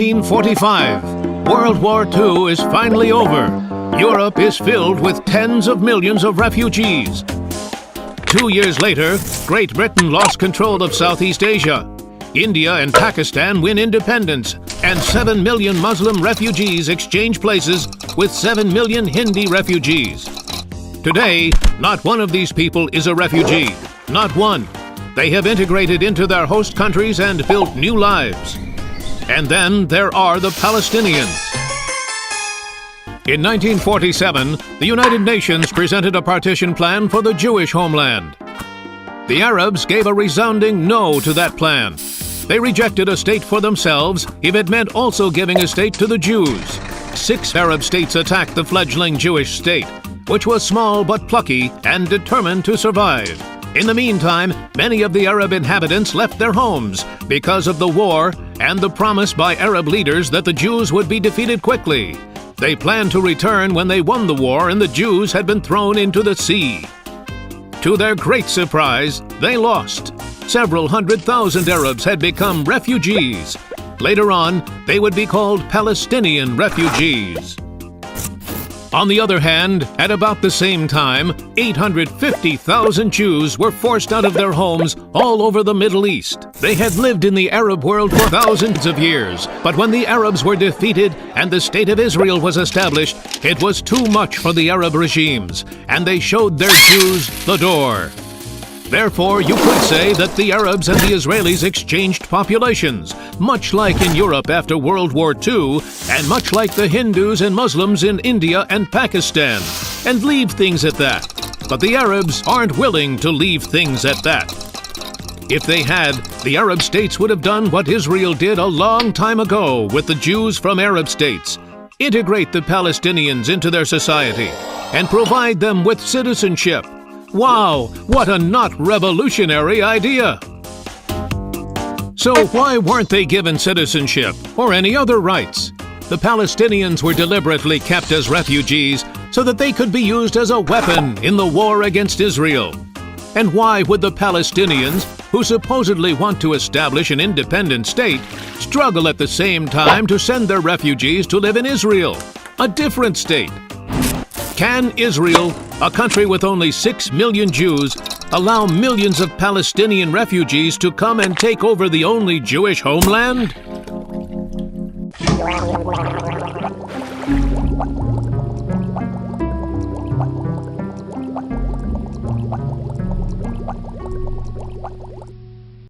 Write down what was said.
1945. World War II is finally over. Europe is filled with tens of millions of refugees. 2 years later, Great Britain lost control of Southeast Asia. India and Pakistan win independence, and 7 million Muslim refugees exchange places with 7 million Hindi refugees. Today, not one of these people is a refugee. Not one. They have integrated into their host countries and built new lives. And then there are the Palestinians. In 1947, the United Nations presented a partition plan for the Jewish homeland. The Arabs gave a resounding no to that plan. They rejected a state for themselves if it meant also giving a state to the Jews. 6 Arab states attacked the fledgling Jewish state, which was small but plucky and determined to survive. In the meantime, many of the Arab inhabitants left their homes because of the war and the promise by Arab leaders that the Jews would be defeated quickly. They planned to return when they won the war and the Jews had been thrown into the sea. To their great surprise, they lost. Several 100,000 Arabs had become refugees. Later on, they would be called Palestinian refugees. On the other hand, at about the same time, 850,000 Jews were forced out of their homes all over the Middle East. They had lived in the Arab world for thousands of years, but when the Arabs were defeated and the State of Israel was established, it was too much for the Arab regimes, and they showed their Jews the door. Therefore, you could say that the Arabs and the Israelis exchanged populations, much like in Europe after World War II, and much like the Hindus and Muslims in India and Pakistan, and leave things at that. But the Arabs aren't willing to leave things at that. If they had, the Arab states would have done what Israel did a long time ago with the Jews from Arab states: integrate the Palestinians into their society and provide them with citizenship. Wow, what a not revolutionary idea! So why weren't they given citizenship or any other rights? The Palestinians were deliberately kept as refugees so that they could be used as a weapon in the war against Israel. And why would the Palestinians, who supposedly want to establish an independent state, struggle at the same time to send their refugees to live in Israel, a different state? Can Israel, a country with only 6 million Jews, allow millions of Palestinian refugees to come and take over the only Jewish homeland?